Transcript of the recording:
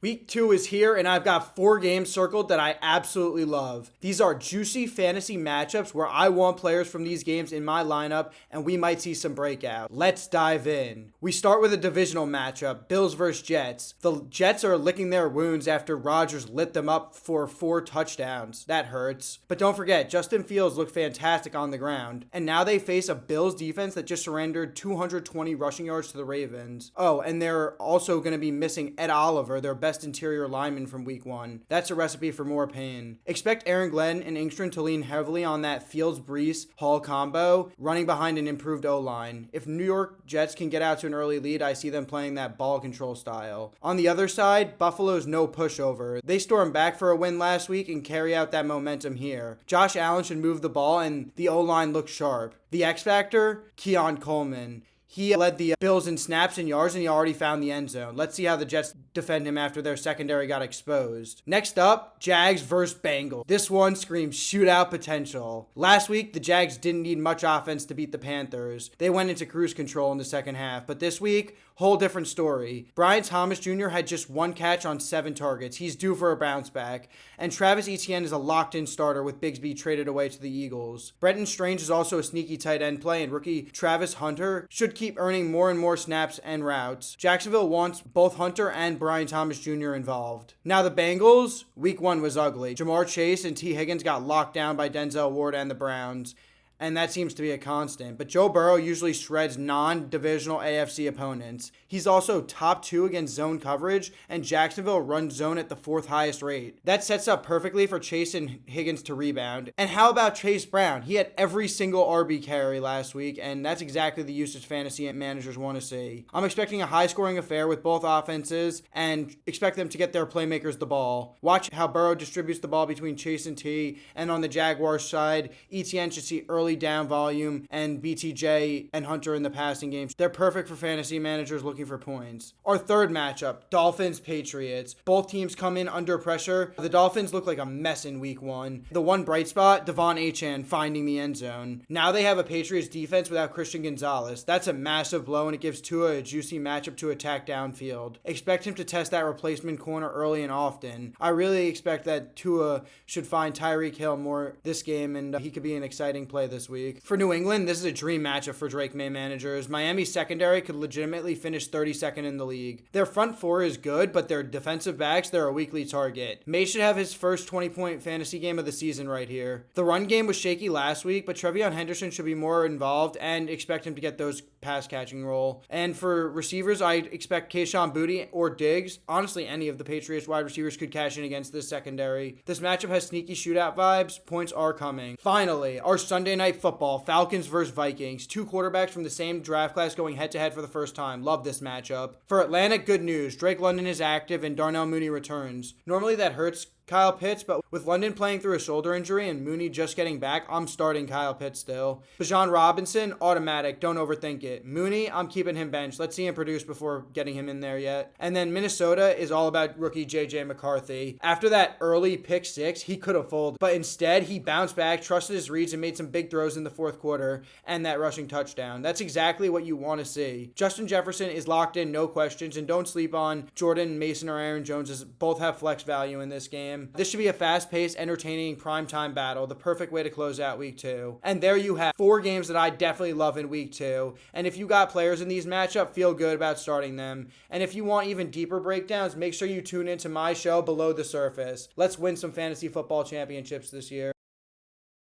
Week 2 is here, and I've got 4 games circled that I absolutely love. These are juicy fantasy matchups where I want players from these games in my lineup, and we might see some breakout. Let's dive in. We start with a divisional matchup, Bills vs. Jets. The Jets are licking their wounds after Rodgers lit them up for 4 touchdowns. That hurts. But don't forget, Justin Fields looked fantastic on the ground, and now they face a Bills defense that just surrendered 220 rushing yards to the Ravens. Oh, and they're also going to be missing Ed Oliver, their best interior lineman from week 1. That's a recipe for more pain. Expect Aaron Glenn and Engstrand to lean heavily on that Fields-Brees-Hall combo, running behind an improved O-line. If New York Jets can get out to an early lead, I see them playing that ball control style. On the other side, Buffalo's no pushover. They stormed back for a win last week and carry out that momentum here. Josh Allen should move the ball and the O-line looks sharp. The X factor, Keon Coleman. He led the Bills in snaps and yards, and he already found the end zone. Let's see how the Jets defend him after their secondary got exposed. Next up, Jags versus Bengals. This one screams shootout potential. Last week, the Jags didn't need much offense to beat the Panthers. They went into cruise control in the second half. But this week, whole different story. Brian Thomas Jr. had just 1 catch on 7 targets. He's due for a bounce back. And Travis Etienne is a locked-in starter with Bigsby traded away to the Eagles. Brenton Strange is also a sneaky tight end play, and rookie Travis Hunter should keep earning more and more snaps and routes. Jacksonville wants both Hunter and Brian Thomas Jr. involved. Now the Bengals, week 1 was ugly. Jamar Chase and T. Higgins got locked down by Denzel Ward and the Browns, and that seems to be a constant. But Joe Burrow usually shreds non-divisional AFC opponents. He's also top 2 against zone coverage, and Jacksonville runs zone at the 4th highest rate. That sets up perfectly for Chase and Higgins to rebound. And how about Chase Brown? He had every single RB carry last week, and that's exactly the usage fantasy managers want to see. I'm expecting a high-scoring affair with both offenses, and expect them to get their playmakers the ball. Watch how Burrow distributes the ball between Chase and T, and on the Jaguars side, ETN should see early down volume, and BTJ and Hunter in the passing games. They're perfect for fantasy managers looking for points. Our third matchup, Dolphins-Patriots. Both teams come in under pressure. The Dolphins look like a mess in week 1. The one bright spot, Devon Achane finding the end zone. Now they have a Patriots defense without Christian Gonzalez. That's a massive blow, and it gives Tua a juicy matchup to attack downfield. Expect him to test that replacement corner early and often. I really expect that Tua should find Tyreek Hill more this game, and he could be an exciting play this week. For New England, this is a dream matchup for Drake May managers. Miami's secondary could legitimately finish 32nd in the league. Their front 4 is good, but their defensive backs, they're a weekly target. May should have his first 20-point fantasy game of the season right here. The run game was shaky last week, but Trevion Henderson should be more involved, and expect him to get those pass-catching role. And for receivers, I expect Kayshon Boutte or Diggs. Honestly, any of the Patriots wide receivers could cash in against this secondary. This matchup has sneaky shootout vibes. Points are coming. Finally, our Sunday night football, Falcons versus Vikings. 2 quarterbacks from the same draft class going head-to-head for the first time. Love this matchup. For Atlanta, good news. Drake London is active and Darnell Mooney returns. Normally that hurts Kyle Pitts, but with London playing through a shoulder injury and Mooney just getting back, I'm starting Kyle Pitts still. Bijan Robinson, automatic, don't overthink it. Mooney, I'm keeping him benched. Let's see him produce before getting him in there yet. And then Minnesota is all about rookie JJ McCarthy. After that early pick 6, he could have folded, but instead he bounced back, trusted his reads, and made some big throws in the 4th quarter and that rushing touchdown. That's exactly what you want to see. Justin Jefferson is locked in, no questions, and don't sleep on Jordan Mason or Aaron Jones, as both have flex value in this game. This should be a fast-paced, entertaining, primetime battle, the perfect way to close out week 2. And there you have 4 games that I definitely love in week 2. And if you got players in these matchups, feel good about starting them. And if you want even deeper breakdowns, make sure you tune into my show, Below the Surface. Let's win some fantasy football championships this year.